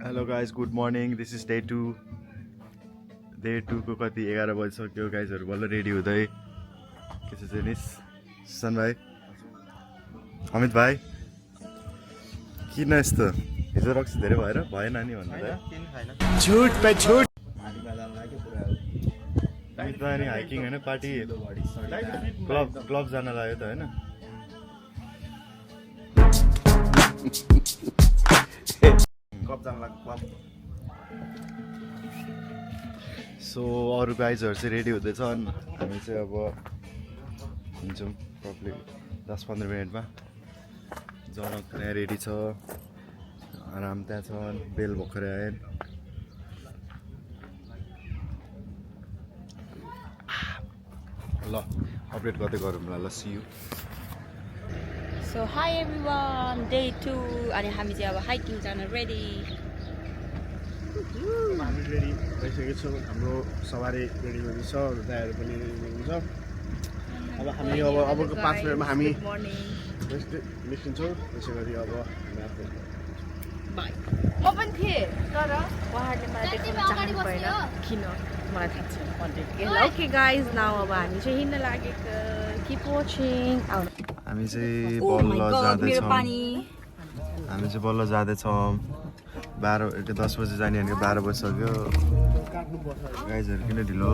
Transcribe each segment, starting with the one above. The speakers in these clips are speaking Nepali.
Hello guys good morning this is day 2 को कति 11 बजिसक्यो गाइजहरू बल्ल रेडी हुँदै के छ चाहिँ नि सुशान्त भाइ अमित भाइ किन यस्तो हिजो रक्सी धेरै भएर भएन नि भन्नु छुट पे छुट अमित भाइ नि हाइकिङ होइन पार्टी क्लब जान लाग्यो त होइन सो अरू गाइजहरू चाहिँ रेडी हुँदैछन् हामी चाहिँ अब हिँड्छौँ प्रब्ली 10-15 मिनटमा जनक त्यहाँ रेडी छ आराम त्यहाँ छन् बेल भर्खरै आएन ल अपडेट गर्दै गरौँ ल see you So hi everyone, day 2 अनि हामी चाहिँ अब हाइकिङ जान रेडी हामी रेडी भइसकेको छौँ हाम्रो सवारी रेडी हुँदैछ दाइहरू पनि रेडी हुनुहुन्छ अब हामी अबको 5 मिनटमा हामी निस्किन्छौँ त्यसै गरी अब हामी आफ्नो बाई म पनि थिएँ तर उहाँहरूले मलाई देख्न चाहनु भएन किन मलाई थाहा छैन ओके गाइज नाउ अब हामी चाहिँ हिँड्न लागेको किप वाचिङ हामी चाहिँ बल्ल जाँदैछौँ हामी चाहिँ बल्ल जाँदैछौँ 10 बजी जाने भनेको 12 बजिसक्यो गाइजहरू किन ढिलो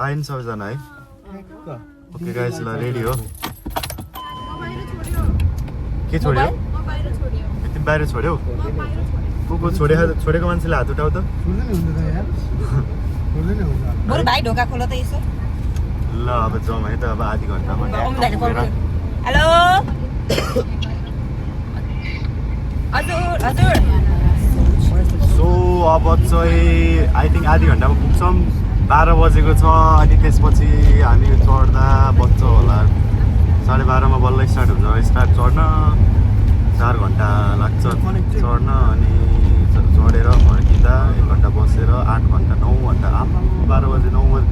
आयो नि सबैजना है ओके गाइज ल रेडी हो के छोड्यो तिमी बाहिर छोड्यौ को छोडेको मान्छेले हात उठाउ त भाइ ढोका खोल त यसो ल अब जाउँ है त अब आधी घन्टामा हेलो हजुर हजुर सो अब चाहिँ आई थिङ्क आधी घन्टामा पुग्छौँ 12 बजेको छ अनि त्यसपछि हामी चढ्दा बज्छ होला 12:30मा बल्ल स्टार्ट हुन्छ चढ्न 4 घन्टा लाग्छ चढ्न अनि चढेर फर्किँदा 1 घन्टा बसेर 8 घन्टा 9 घन्टा 12 बजे 9 बजे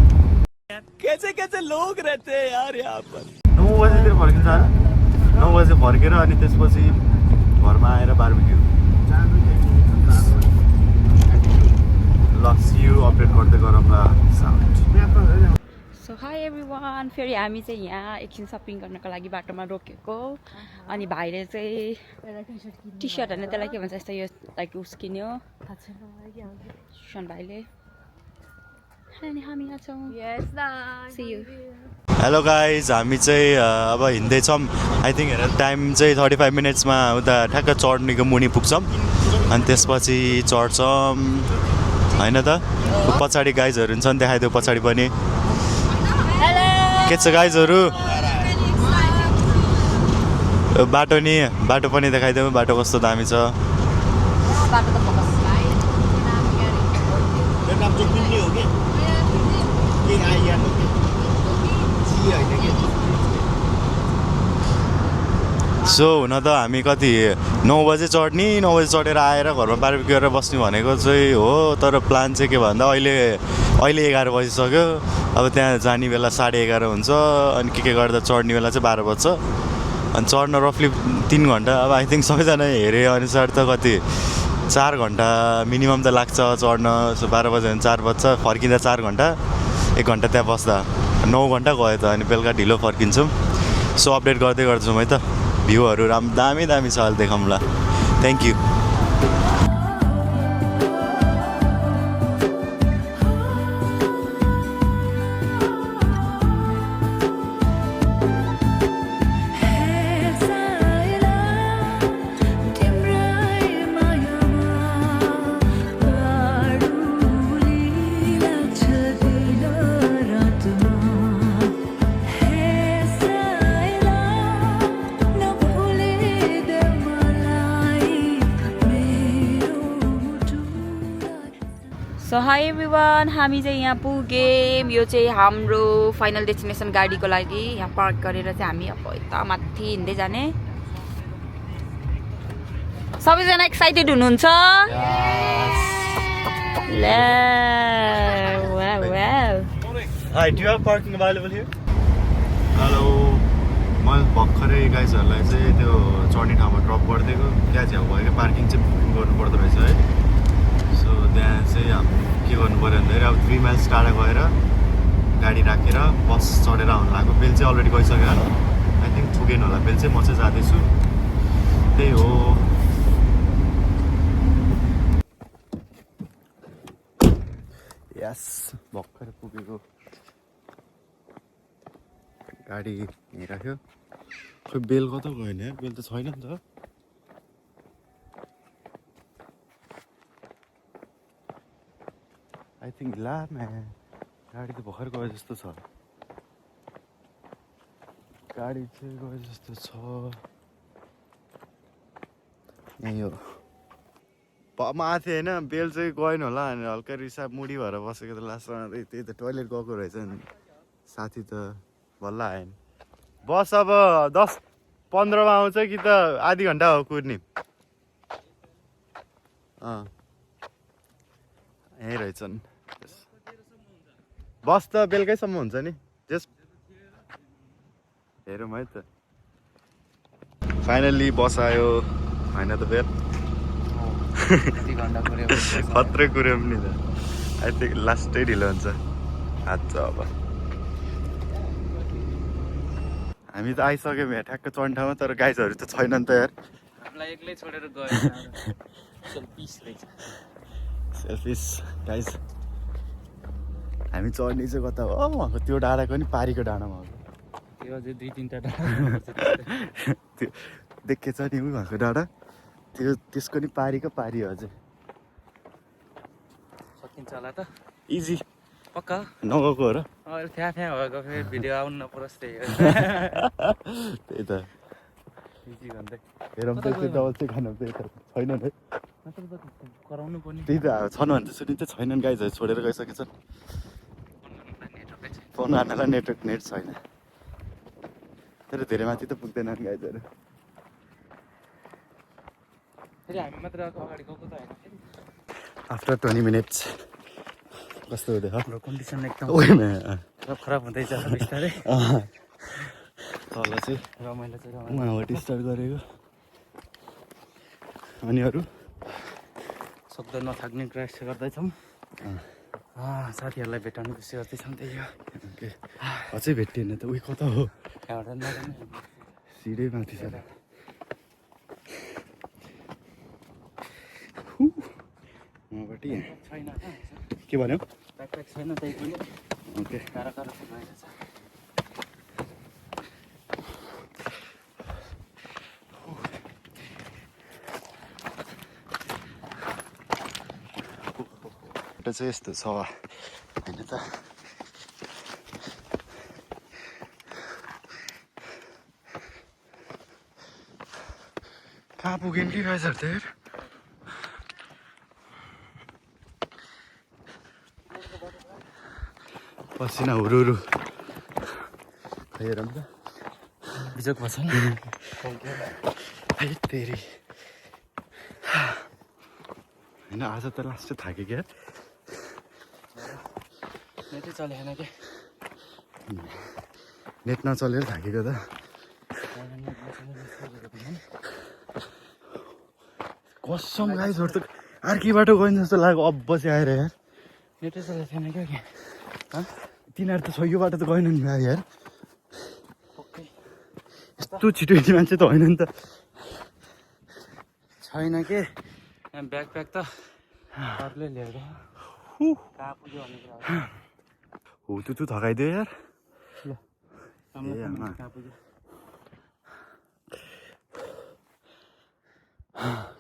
कैसे लोग रहते हैं यार यहाँ पर 9 बजेतिर फर्किन्छ 9 बजे फर्केर अनि त्यसपछि घरमा आएर बार्बिक्यू ल सी यू अपडेट गर्दै गरौँ ल सो हाई एभ्रिवान फेरि हामी चाहिँ यहाँ एकछिन सपिङ गर्नको लागि बाटोमा रोकेको अनि भाइले चाहिँ टी सर्ट होइन त्यसलाई के भन्छ यस्तो यो लाइक उस किन्यो सुशान्त भाइले अनि हामी यहाँ छौँ हेलो गाइज हामी चाहिँ अब हिँड्दैछौँ आई थिङ्क हेर टाइम चाहिँ 35 मिनट्समा उता ठ्याक्क चढ्नेको मुनि पुग्छौँ अनि त्यसपछि चढ्छौँ होइन त पछाडि गाइजहरू हुन्छ नि देखाइदियो पछाडि पनि के छ गाइजहरू बाटो पनि देखाइदिउँ बाटो कस्तो दामी छ सो हुन त हामी कति 9 बजे चढ्ने 9 बजे चढेर आएर घरमा बार्बिक्यू गरेर बस्ने भनेको चाहिँ हो तर प्लान चाहिँ के भन्दा अहिले 11 बजिसक्यो अब त्यहाँ जाने बेला 11:30 हुन्छ अनि के गर्दा चढ्ने बेला चाहिँ 12 बज्छ अनि चढ्न रफली 3 घन्टा अब आई थिङ्क सबैजना हेरे अनुसार त कति 4 घन्टा मिनिमम त लाग्छ चढ्न 12 बजे भने 4 बज्छ फर्किँदा 4 घन्टा 1 घन्टा त्यहाँ बस्दा 9 घन्टा गयो त अनि बेलुका ढिलो फर्किन्छौँ सो अपडेट गर्दै गर्छौँ है त भ्यूहरू दामी छ अहिले देखाउँ ल thank you so high everyone हामी चाहिँ यहाँ पुग्यौँ यो चाहिँ हाम्रो फाइनल डेस्टिनेसन गाडीको लागि यहाँ पार्क गरेर चाहिँ हामी अब यता माथि हिँड्दै जाने सबैजना एक्साइटेड हुनुहुन्छ Hi, do you have parking available here? Hello. मैले भर्खरै गाइजहरूलाई चाहिँ त्यो चढ्ने ठाउँ ड्रप गरिदिएको क्या झ्याउ भयो क्या पार्किङ चाहिँ बुकिङ गर्नुपर्दो रहेछ है सो त्यहाँ चाहिँ हामी के गर्नु पऱ्यो भन्दाखेरि अब 3 माइल्स टाढा गएर गाडी राखेर बस चढेर आउनु लाग्यो बेल चाहिँ अलरेडी गइसक्यो आई थिङ्क पुगेन होला बेल चाहिँ म चाहिँ जाँदैछु त्यही हो यस भर्खर पुगेको गाडी यहीँ राख्यो खोइ बेल कता गयो नि बेल त छैन नि त आई थिङ्क ला गाडी त भर्खर गयो जस्तो छ गाडी चाहिँ गयो जस्तो छ यही हो माथि होइन बेल चाहिँ गएन होला अनि हल्का रिसाब मुडी भएर बसेको त लास्टमा त्यही त टोइलेट गएको रहेछ नि साथी त बल्ल आएन बस अब 10-15मा आउँछ कि त आधी घन्टा हो कुर्ने यहीँ रहेछन् बस त बेलुकैसम्म हुन्छ नि जस्ट हेरौँ है त फाइनल्ली बस आयो होइन त बेल खत्रै कुऱ्यो पनि त आई थिङ्क लास्टै ढिलो हुन्छ हात अब हामी त आइसक्यौँ यहाँ ठ्याक्क चढ्ने ठाउँमा तर गाइजहरू त छैनन् त यार हामीलाई एक्लै छोडेर गयो सेल्फिस गाइज हामी चढ्ने चाहिँ कता हो उहाँको त्यो डाँडाको नि पारीको डाँडामा हो त्यो अझै 2-3टा त्यो देखेछ नि उहाँको डाँडा त्यो त्यसको नि पारीको पारी हो अझै सकिन्छ होला त इजी पक्का नगएको हो र अहिले फ्या भएको फेरि भिडियो आउनु नपरोस् त्यही त्यही त इजी भन्दै हेरौँ त त्यो डबल चाहिँ खानु त्यही त छैनन् है कराउनु पर्ने त्यही त छन् भने त सुनिन्छ छैनन् गाइजहरू छोडेर गइसकेछन् फोन हान्नलाई नेटवर्क नेट छैन तर धेरै माथि त पुग्दैनन् गाइजहरू फेरि हामी मात्र अगाडि गएको त होइन आफ्टर 20 मिनट्स कस्तो हुँदै हाम्रो कन्डिसन एकदम खराब हुँदैछ बिस्तारै तल चाहिँ रमाइलो चाहिँ उहाँबाट स्टार्ट गरेको अनि अरू सक्दो नथाक्ने प्रयास गर्दैछौँ साथीहरूलाई भेटाउनु खुसी गर्दैछौँ त्यही हो ओके अझै भेटिएन त उही कता हो त्यहाँबाट नगर्ने सिधै माथि छ उहाँबाट छैन के भन्यो ब्याकप्याक छैन त्यही पनि ओके टाढा टाढा छ चाहिँ यस्तो छ होइन त कहाँ पुग्यौँ कि गाइजहरू त यार पसिना हुरुरु हेरौँ त बिजोक भएछ नि है तेरी होइन आज त लास्ट थाक्यो क्या नेटै चलेन क्या नेट नचलेर थाकेको त कसम गाइजहरू त अर्कै बाटो गइन् जस्तो लाग्यो अब चाहिँ आएर यार नेटै चलेको थिएन क्या तिनीहरू त छ यो बाटो त गएन नि भाइ यार यस्तो छिटो हिँड्ने मान्छे त होइन नि त छैन के ब्याकप्याक त अरूले लिएको कहाँ पुग्यो भन्ने कुरा हो त्यो थकाइदियो यार कहाँ पुग्यो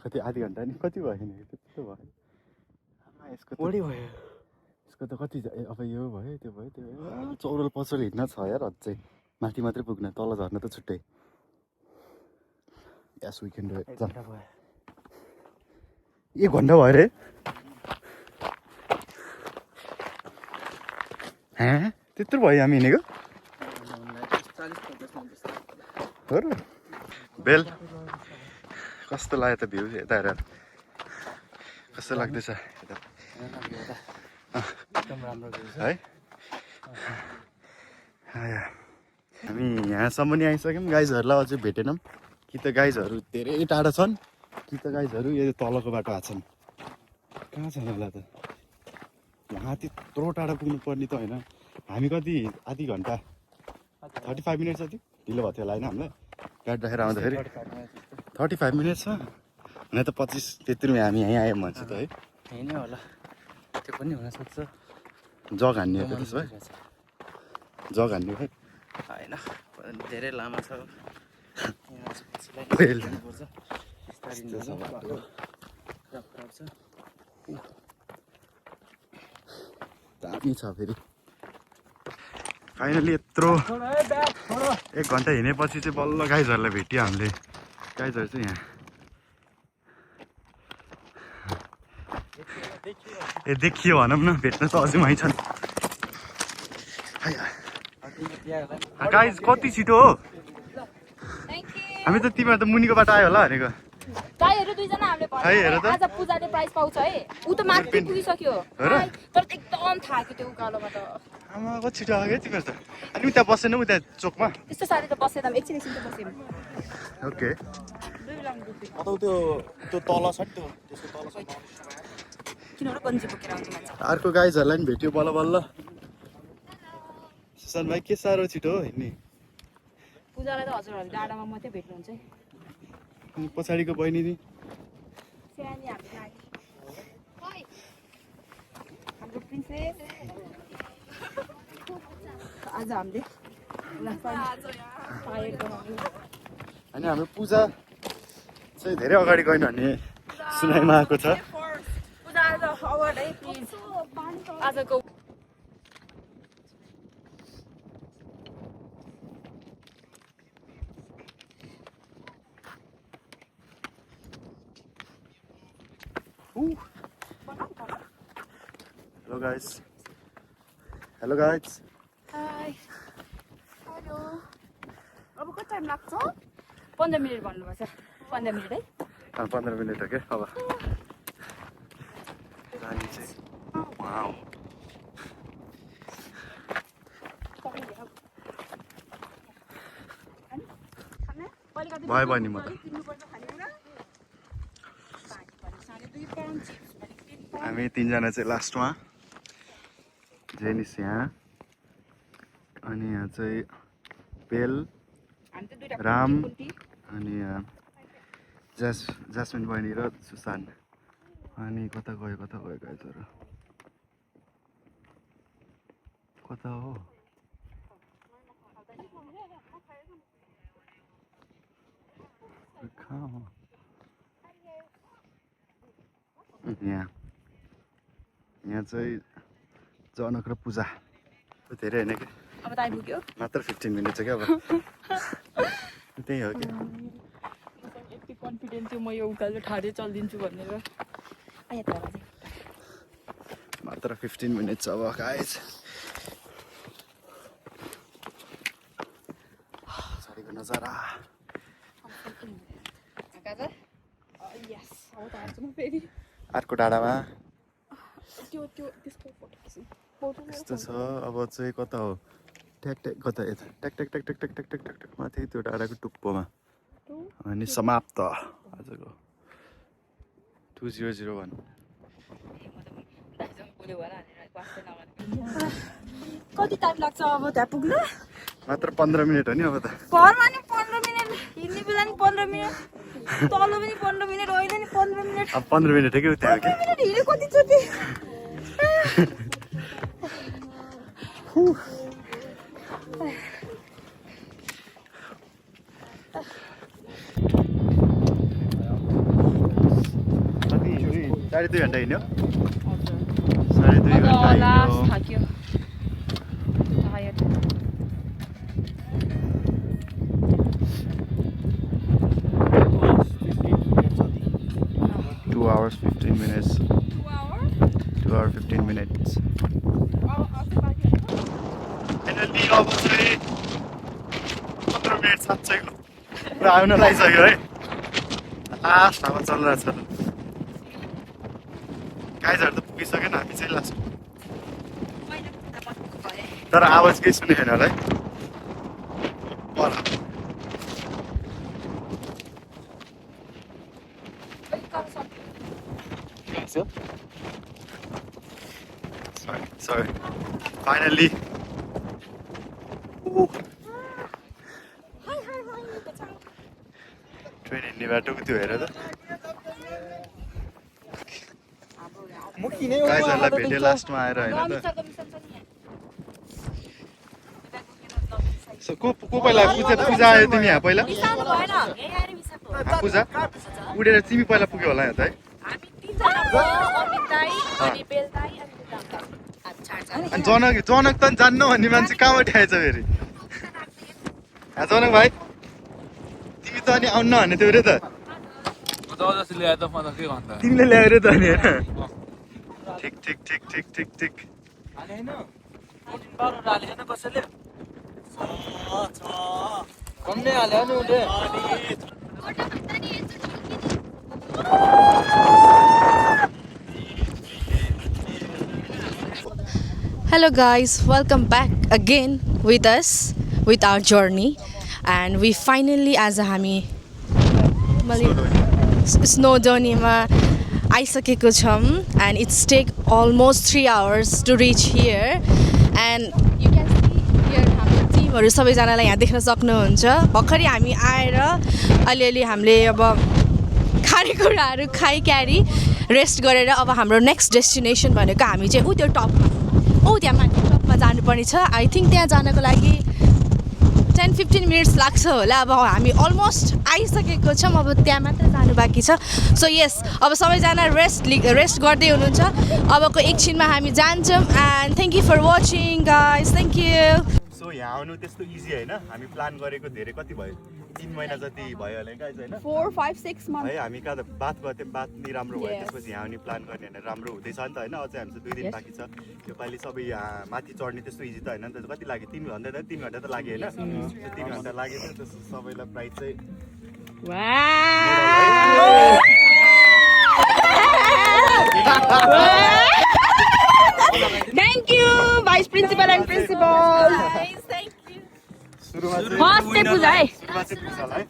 कति आधी घन्टा नि कति भयो नि त्यस्तो भयो यसको बढी भयो यसको त कति अब यो भयो त्यो भयो त्यो भयो चौरल पचौल हिँड्न छ यार अझै माथि मात्रै पुग्न तल झर्न त छुट्टै यस विकेन्ड 1 घन्टा भयो 1 घन्टा भयो रे त्यत्रो भयो हामी हिँडेको हो र बेल कस्तो लाग्यो त भ्यू यता हेर कस्तो लाग्दैछ एकदम राम्रो भ्यू छ है हामी यहाँसम्म नि आइसक्यौँ गाइजहरूलाई अझै भेटेनौँ कि त गाइजहरू धेरै टाढा छन् कि त गाइजहरू यो तलको बाटो आएको छन् कहाँ छन् होला त यहाँ त्यत्रो टाढा पुग्नु पर्ने त होइन हामी कति आधी घन्टा 35 मिनट जति ढिलो भएको थियो होला होइन हामीलाई गाडी राखेर आउँदाखेरि 35 मिनट छ हुन त 25-23 हामी यहीँ आयौँ भन्छ त है यही नै होला त्यो पनि हुनसक्छ जग हान्ने हो त त्यसो भए जग हान्ने हो होइन धेरै लामो छ दामी छ फेरि फाइनली यत्रो 1 घन्टा हिँडेपछि चाहिँ बल्ल गाइजहरूलाई भेट्यो हामीले गाइजहरू चाहिँ यहाँ ए देखियो भनौँ न भेट्न त अझै वहीँ छन् गाइज कति छिटो हो हामी त तिमीहरू त मुनिको बाटो आयो होला भनेको गाईहरू दुईजना हामीले है, हेर त। आज पूजाले प्राइज पाउँछ है ऊ त माथि पुगिसक्यो हेर। तर एकदम थाक्यो त्यो उकालोबाट आमा कति छिटो आयो क्या तिमीहरू त अनि उता बसेन उता चोकमा त्यस्तो साह्रै त बसेन एकछिन त बस्यौँ ओके त्यो तल छ नि त्यो त्यसको तल छ किनभने गन्जी बोकेर आउँछ मान्छे अर्को गाइजहरूलाई पनि भेट्यो बल्ल बल्ल सुशान्त भाइ के साह्रो छिटो हो हिँड्ने पूजालाई त हजुरहरूले डाँडामा मात्रै भेट्नुहुन्छ है अनि पछाडिको बहिनी नि सानी हाम्रो प्रिन्सेस आज हामीले अनि हाम्रो पूजा चाहिँ धेरै अगाडि गएन भन्ने सुनाइमा आएको छ पूजा आज अवार्ड है प्लिज आजको hello guys hello guys hi hello अब कति टाइम लाग्छ 15 मिनट भन्नुभएको छ 15 मिनट है 15 मिनट हो क्या अब जाने चाहिँ वाउ भयो बहिनी म त हामी 3 जना चाहिँ लास्टमा जेनिस यहाँ अनि यहाँ चाहिँ पेल राम अनि जास्मिन बहिनी र सुशान्त अनि कता गयो गाइजहरू कता हो कहाँ हो यहाँ चाहिँ जनक र पूजा धेरै होइन कि अब त आइपुग्यो मात्र 15 मिनट छ क्या अब त्यही हो क्या यति कन्फिडेन्ट थियो म यो उकालो ठाडै चलिदिन्छु भनेर मात्र 15 मिनट छ अब गाइज पछाडिको नजारा अर्को डाँडामा यस्तो छ अब चाहिँ कता हो ट्याक ट्याक कता यता ट्याक ट्याक ट्याक ट्याक ट्याक ट्याक ट्याक ट्याक ट्याक माथि त्यो डाँडाको टुप्पोमा अनि समाप्त आजको 2001 कति टाइम लाग्छ अब त्यहाँ पुग्न मात्र 15 मिनट हो नि अब त घरमा नि 15 मिनट हिँड्ने बेला नि 15 मिनट तल पनि 15 मिनट होइन नि 15 मिनट अब 15 मिनट हो कि त्यहाँ हो कि 15 मिनट हिँड्यो कतिचोटि कति 2.5 घन्टा हिँड्यो 2.5 घन्टा हिँड्यो थाक्यो tired 2 hours 15 minutes 2 hours 15 minutes finally अब चाहिँ 15 मिनट साँच्चैको पुरा आउन लागिसक्यो है लास्ट हावा चलिरहेको छ गाइजहरू त पुगिसकेन हामी चाहिँ लास्ट तर आवाज केही सुनेको छैन होला है पर लाग्छ Sorry. Finally. ट्रेन हिँड्ने बाटोको त्यो हेर त गाइजहरूलाई भेट्यो लास्टमा आएर होइन त को पहिला पूजा आयो तिमी यहाँ पहिला पूजा उडेर तिमी पहिला पुग्यो होला यहाँ त है अनि जनक त जान्नु भन्ने मान्छे कहाँबाट आएछ फेरि जनक भाइ तिमी त अनि आउनु भन्ने थियो अरे त तिमीले ल्यायो अरे त अनि होइन ठिक कम्मै हाल्यो नि उसले Hello guys, welcome back again with us with our journey, and we finally as हामी स्नो जर्नीमा आइसकेको छौँ and it's take almost 3 hours to reach here, and you can see here हाम्रो टिमहरू सबैजनालाई यहाँ देख्न सक्नुहुन्छ। भर्खरै हामी आएर अलिअलि हामीले अब खानेकुराहरू खाइक्यारी रेस्ट गरेर अब हाम्रो नेक्स्ट डेस्टिनेसन भनेको हामी चाहिँ त्यो टपमा त्यहाँ माथि टपमा जानुपर्ने छ। आई थिङ्क त्यहाँ जानको लागि 10-15 मिनट्स लाग्छ होला। अब हामी अलमोस्ट आइसकेको छौँ, अब त्यहाँ मात्र जानु बाँकी छ। सो यस, अब सबैजना रेस्ट गर्दै हुनुहुन्छ। अबको एकछिनमा हामी जान्छौँ। And thank you for watching guys, thank you. So यहाँ आउनु त्यस्तो इजी होइन, हामी प्लान गरेको धेरै कति भयो 3 महिना जति भयो होला गाइज होइन 4-5-6 months है। हामी कहाँ त बात गर्थ्यौँ, बात नि राम्रो भयो, त्यसपछि यहाँ आउने प्लान गर्ने भनेर राम्रो हुँदैछ नि त होइन। अझै हामीसँग 2 दिन बाँकी छ। योपालि सबै यहाँ माथि चढ्ने त्यस्तो इजी त होइन नि त। कति लाग्यो 3 घन्टा त लाग्यो होइन। 3 घन्टा लाग्यो त सबैलाई प्राइस चाहिँ Thank you, Vice Principal and Principal. सुरुमा चाहिँ फर्स्ट चाहिँ पूजा है। सुरुमा चाहिँ पूजालाई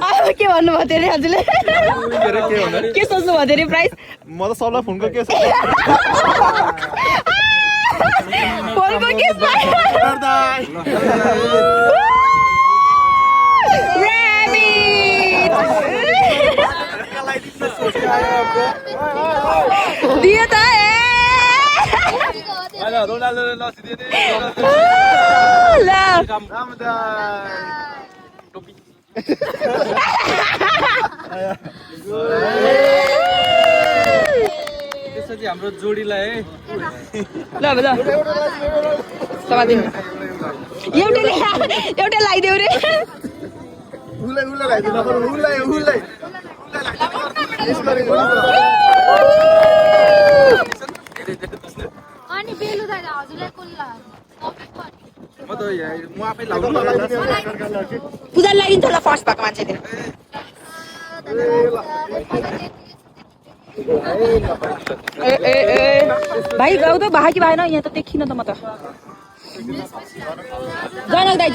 अब के भन्नुभयो धेरै हजुरले के सोच्नु भयो धेरै प्राइस म त सबलाई फोनको के फोनको के दियो त त्यसपछि हाम्रो जोडीलाई है ल समातिम एउटै लगाइदेऊ रे अनि बेलु दादा हजुरलाई कुल्ला म त म आफै लाउनु पूजा लागिन्छ होला फर्स्ट भएको मान्छे दिन भाइ गाउँ त भाइ कि भएन यहाँ त देखिन त म त जनक दाइ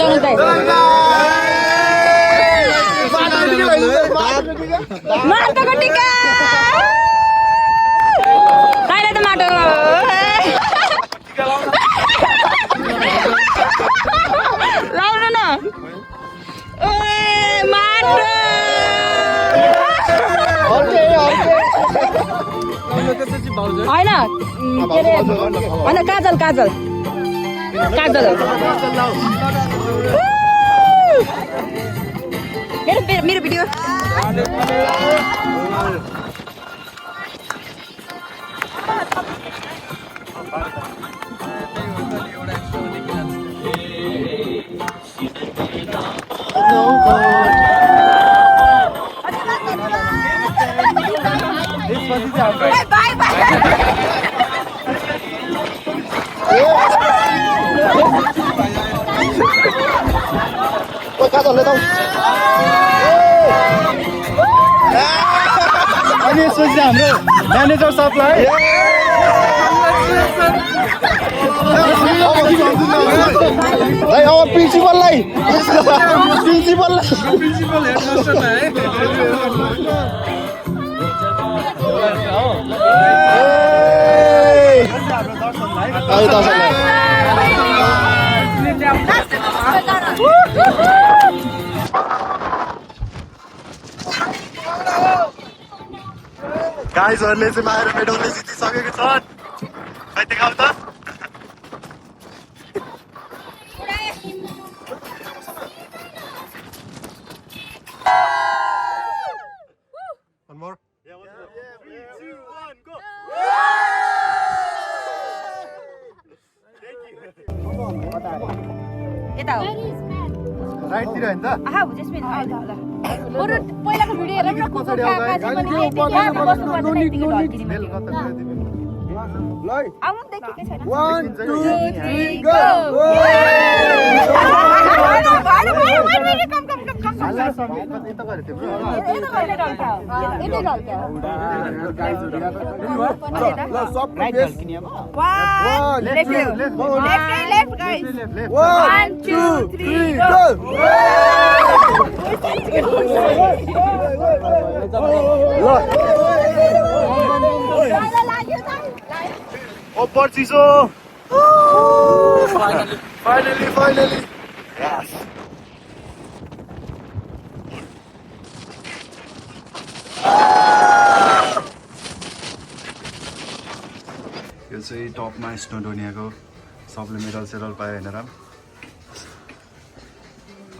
माटोको टिका दाइलाई त माटो लाउनु न माटो होइन के अरे होइन काजल मेरो भिडियो अनि यसपछि हाम्रो म्यानेजर सबलाई प्रिन्सिपल हेडमास्टरलाई है गाइजहरूले चाहिँ माएर मेडलले जितिसकेको छन् खै देखाउ त One more. यता हो राइटतिर होइन त आहा हो जसमिन बरु पहिलाको भिडियो हेरेर न कुकुर काका चाहिँ पनि यहाँ बस्नु पर्छ यतिकै ढल्किने आउनु देखेकै छैन 1 2 3 go ऊपर चिसो फाइनली यस यो चाहिँ टपमा स्नोडोनियाको सबले मेडल सेडल पायो होइन राम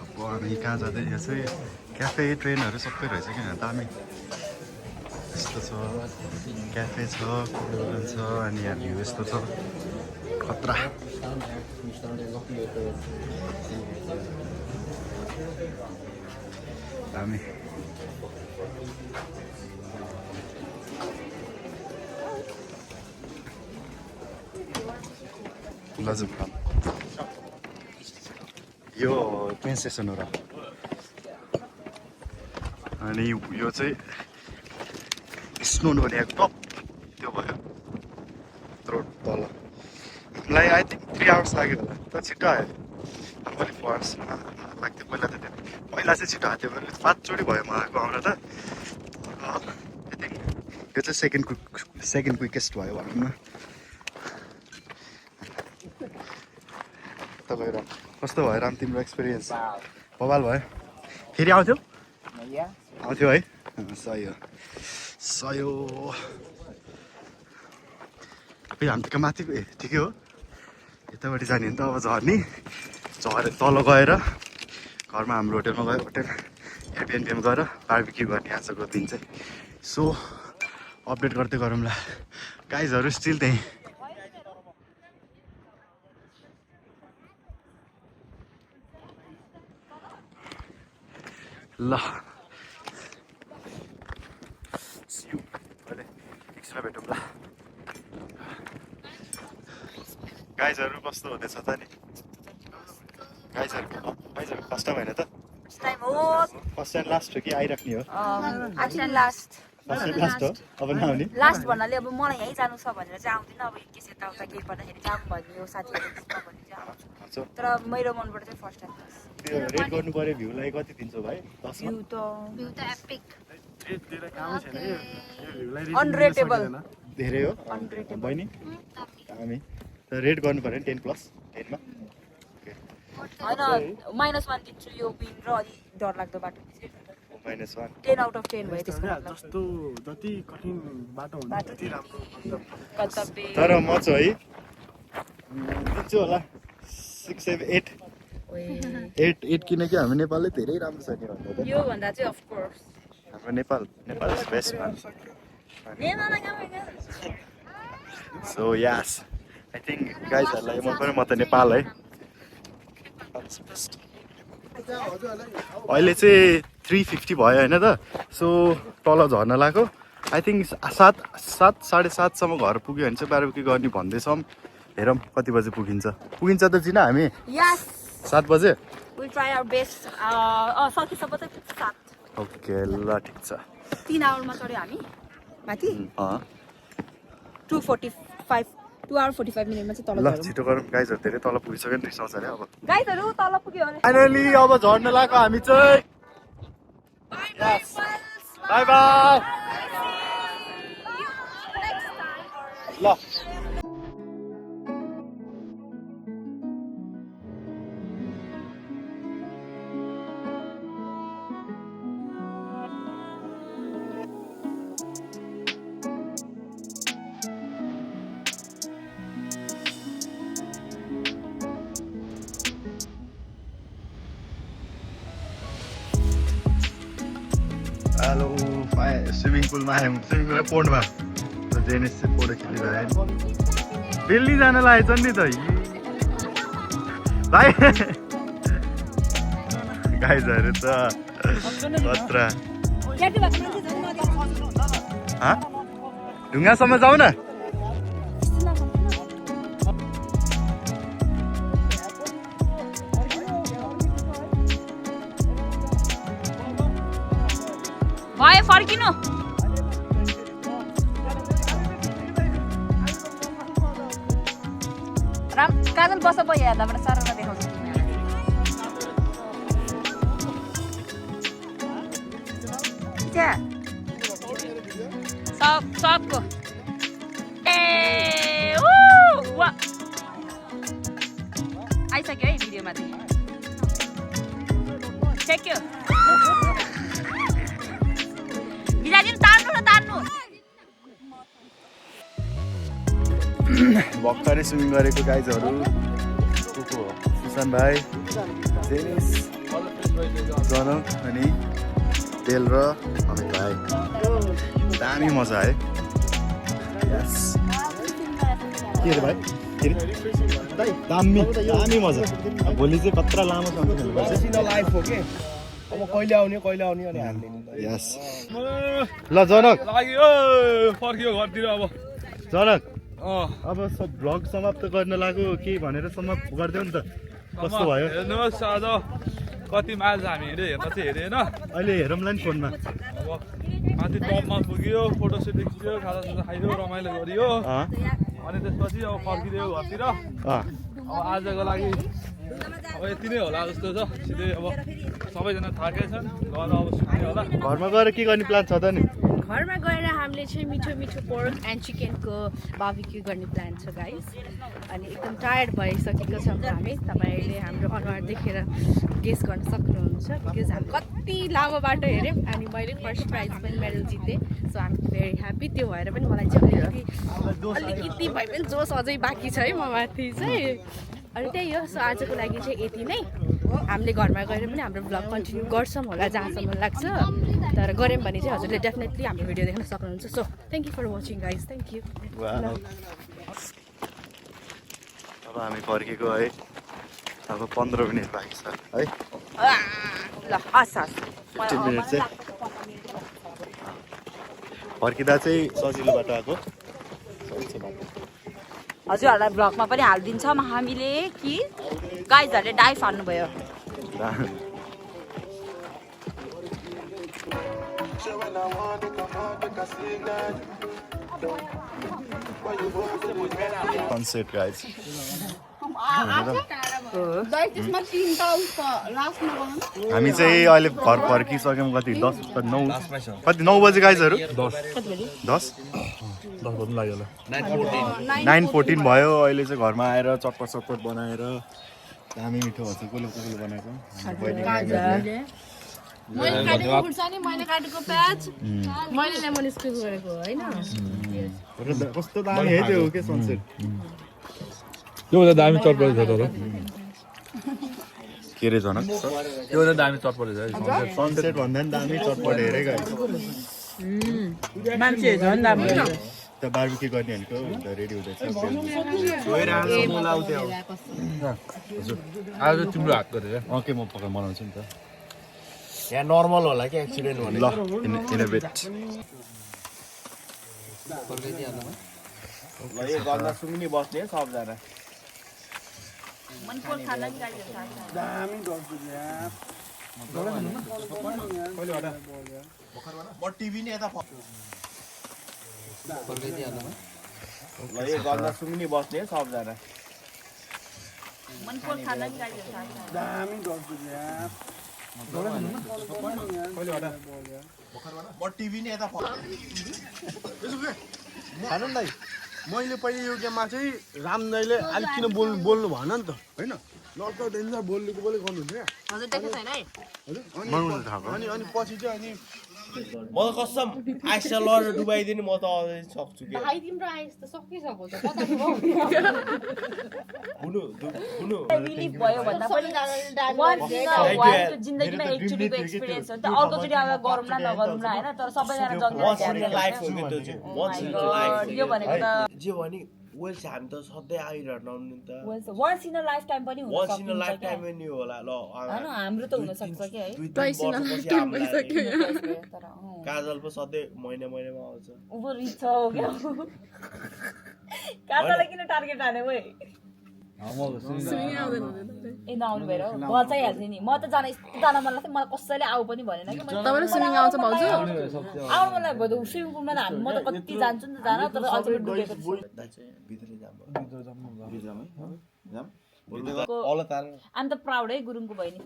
अब हामी कहाँ जाँदै यो चाहिँ क्याफे ट्रेनहरू सबै रहेछ किन दामी यस्तो छ क्याफे छ कुडोन छ अनि यहाँ भ्यू यस्तो छ खतरा दामी ल यो ट्रेन स्टेसन हो र अनि यो चाहिँ स्नोडोनियाको टप त्यो भयो यत्रो तल हामीलाई आई थिङ्क 3 आवर्स लाग्यो होला तर छिट्टो आयो मैले फर्स्ट लाग्थ्यो पहिला चाहिँ छिटो आएको थियो 5 चोटि भयो म आएको आउन त आई थिङ्क यो चाहिँ सेकेन्ड क्विकेस्ट भयो भनौँ न तपाईँ कस्तो भयो राम तिम्रो एक्सपिरियन्स बवाल भयो फेरि आउँथ्यो है सही हो फेरि हामी त माथिको ए ठिकै हो यतापट्टि जाने भने त अब झरेर तल गएर घरमा हाम्रो होटेलमा गयो होटेल एयरबिएनबीमा गएर बार्बिक्यू गर्ने आजको दिन चाहिँ सो अपडेट गर्दै गरौँला गाइजहरू स्टिल त्यहीँ ल एकछिनमा भेटौँ ल गाइजहरू कस्तो हुँदैछ त नि गाइजहरू फर्स्ट टाइम होइन त फर्स्ट एन्ड लास्ट हो कि आइराख्ने हो फर्स्ट एन्ड लास्ट हो अब नआउने लास्ट भन्नाले अब मलाई यहीँ जानु छ भनेर चाहिँ आउँदिनँ अब केस यताउता केही पर्दाखेरि जाऊँ भन्ने साथीहरू भने चाहिँ आउँछु तर मेरो मनबाट चाहिँ फर्स्ट टाइम त्यो रेट गर्नु पऱ्यो भ्यूलाई कति दिन्छौ भाइ 10 मा भ्यू त एपिक अनरेटेबल धेरै हो बहिनी हामी रेट गर्नु पऱ्यो नि 10+ 10 मा होइन -1 दिन्छु यो विन र अलि डर लाग्दो बाटो -1 10 आउट अफ 10 भयो त्यसको मतलब जस्तो जति कठिन बाटो हुन्छ त्यति राम्रो गन्तव्य तर म चाहिँ दिन्छु होला 6 7 8 8 किनकि हाम्रो नेपालले धेरै राम्रो छ नि भन्दा त यो भन्दा चाहिँ अफ कोर्स हाम्रो Nepal is best man so yes I think गाइजहरूलाई मन पऱ्यो म त नेपाल है अहिले चाहिँ 350 भयो होइन त सो तल झर्न लाग्यो आई थिङ्क 7:30 घर पुग्यो भने चाहिँ बार्बिक्यू गर्ने भन्दैछौँ हेरौँ कति बजे पुगिन्छ त जिना हामी यस 7 बजे विल ट्राई आवर बेस्ट सकेसम्म चाहिँ 7 ओके ल ठिक छ 3 आवरमा चढ्यो हामी माथि अँ 2:45 2 hour 45 मिनटमा चाहिँ तल ल झरौँ छिटो गरौँ गाइजहरू धेरै तल पुगिसक्यो नि रिसाउँछ अरे अब गाइजहरू तल पुग्यो अरे फाइनली अब झर्न लाग्यो हामी चाहिँ बाई बाई ल हेलो स्विमिङ पुलमा आयौँ स्विमिङ पुल पोन्डमा जेनिस चाहिँ फोटो खिचिरहेको दिल्ली जान लागेछ नि त भाइ गाइजहरू त खतरा ढुङ्गासम्म जाऊ न भयो फर्किनु काजल बस भयो हेर्दाबाट साह्रो देखाउँछ सबको ए आइसक्यो है भिडियोमा चाहिँ ठेक्यो बिराजी तान्नु न तान्नु भर्खरै स्विमिङ गरेको गाइजहरू को हो सुशान भाइ जेनिस जनक अनि तेल र अमित भाइ दामी मजा है यस के अरे भाइ के अरे दामी दामी मजा भोलि चाहिँ कत्रा लामोसँग खेल्नुपर्छ लाइफ हो के अब कहिले आउने अनि हामीले यस ल जनक फर्कियो घरतिर अब जनक अब सब भ्लग समाप्त गर्न लाग्यो के भनेर समाप्त गरिदेऊ नि त कस्तो भयो हेर्नुहोस् आज कति माइल हामी हिँड्यो हेर्न चाहिँ हेरेँ होइन अहिले हेरौँला नि फोनमा अब माथि टपमा पुग्यो फोटोसुट खिच्यो खाजासाजा खाइयो रमाइलो गरियो अनि त्यसपछि अब फर्किदियो घरतिर अब आजको लागि अब यति नै होला जस्तो छ सिधै अब सबैजना थाकै छन् गएर अब सुत्ने होला घरमा गएर के गर्ने प्लान छ त नि घरमा गएर हामीले चाहिँ मिठो मिठो पोर्क एन्ड चिकनको बार्बिक्यू गर्ने प्लान छ गाइस अनि एकदम टायर्ड भइसकेको छौँ हामी तपाईँहरूले हाम्रो अनुहार देखेर गेस गर्न सक्नुहुन्छ बिकज हामी कति लामो बाटो हेऱ्यौँ अनि मैले फर्स्ट प्राइज पनि मेडल जितेँ so I am very happy त्यो भएर पनि मलाई चाहिँ अलिकति भए पनि जोस अझै बाँकी छ है म माथि चाहिँ अनि त्यही हो सो आजको लागि चाहिँ यति नै हामीले घरमा गएर पनि हाम्रो भ्लग कन्टिन्यू गर्छौँ होला जहाँसम्म लाग्छ तर गऱ्यौँ भने चाहिँ हजुरले डेफिनेटली हाम्रो भिडियो देख्न सक्नुहुन्छ so thank you for watching guys thank you अब हामी फर्केको है अब 15 मिनट बाँकी छ है ल हस् 15 मिनट चाहिँ फर्किँदा चाहिँ सजिलो बाटो आएको हजुरहरूलाई भ्लगमा पनि हालिदिन्छौँ हामीले कि गाइजहरूले डाइभ हान्नुभयो सनसेट गाइज हामी चाहिँ अहिले घर फर्किसक्यौँ कति 9 बजे गाइजहरू 10 9:14 भयो अहिले चाहिँ घरमा आएर चटपट बनाएर दामी मिठो भन्छ कसले बनाएको मैले काटेको प्याज मैले लेमन स्क्विज गरेको होइन कस्तो दामी है त्यो के सनसेट त्यो दामी चटपटे छ तर के रे जनक त्यो दामी चटपटे छ सनसेट भन्दा पनि दामी चटपट हेरे गाइस मान्छे झन् दामी त्यो बार्बिक्यू गर्ने भनेको रेडी हुँदैछ आज तिम्रो हात गरेर ओके म पकाएर बनाउँछु नि त यहाँ नर्मल होला कि एक्सिडेन्ट भने ल इन अ बिट यो गर्दा सुङ्नी बस्ने सबजना दामी गर्छु म टिभी नि यता यो गल्ला सुङ्नी बस्ने सबजना मनकोल खाना नि गाडीहरू थाहा छ दामी गर्छु यार म टिभी नि यता खानु नि दाइ मैले पहिले यो गेममा चाहिँ राम दाइले अलिक किन बोल्नु भएन नि त होइन लड्दा डेन्जर बोल्नुको बोले गर्नुहुन्थ्यो क्या हजुर देखेको छैन है अनि पछि चाहिँ अनि म त कसम आइसलर डुबाइदिने म त अझै सक्छु के भाइ तिम्रो आइस त सकिसक्यो त कता हुनु रिलिभ भयो भन्दा पनि once in a while त्यो जिन्दगीमा एकचोटिको एक्सपिरियन्स हो नि त अर्कोचोटि अब गरौँला नगरौँला होइन तर सबैजना वान्स इन जग्गा लाइफ हो कि त्यो चाहिँ वान्स इन लाइफ यो भनेको त जे भने वेल्स हामी त सधैँ आइरहनु नि त once in a lifetime पनि हुन वान्स इन सक्छ लाइफ टाइम नि होला ल हैन हाम्रो त हुन सक्छ कि है Twice in a lifetime भइसक्यो तर काजल पो सधैँ महिनामा आउँछ उभो रिच हो क्या काजलाई किन टार्गेट हाने वै ए नआउनु भएर बचाइहाल्थेँ नि म त जान यस्तो जान मन लाग्थ्यो मलाई कसैले आऊ पनि भनेन कि तपाईँलाई स्विमिङ आउँछ भाउजू आउनु मन लाग्यो स्विमिङ पुलमा त म त कति जान्छु नि त जान तर अल्टिमेट डुबेको छु I'm the proud है गुरुङको बहिनी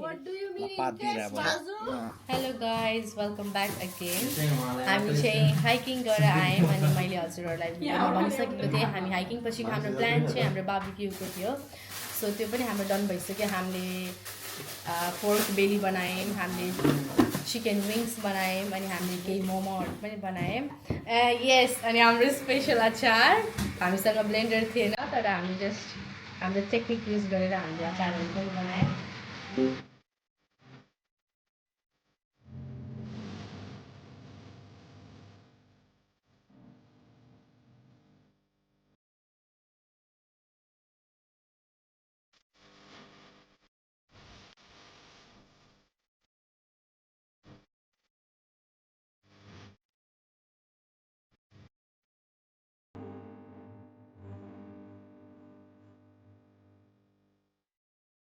hello guys welcome back again हामी चाहिँ हाइकिङ गरेर आयौँ अनि मैले हजुरहरूलाई भनिसकेको थिएँ हामी हाइकिङ पछिको हाम्रो प्लान चाहिँ हाम्रो बार्बिक्यूको थियो सो त्यो पनि हाम्रो डन भइसक्यो हामीले पोर्क बेली बनायौँ हामीले चिकन विङ्स बनायौँ अनि हामीले केही मोमोहरू पनि बनायौँ यस अनि हाम्रो स्पेसल अचार हामीसँग ब्लेन्डर थिएन तर हामी जस्ट हाम्रो टेक्निक युज गरेर हामीले अचारहरू पनि बनायौँ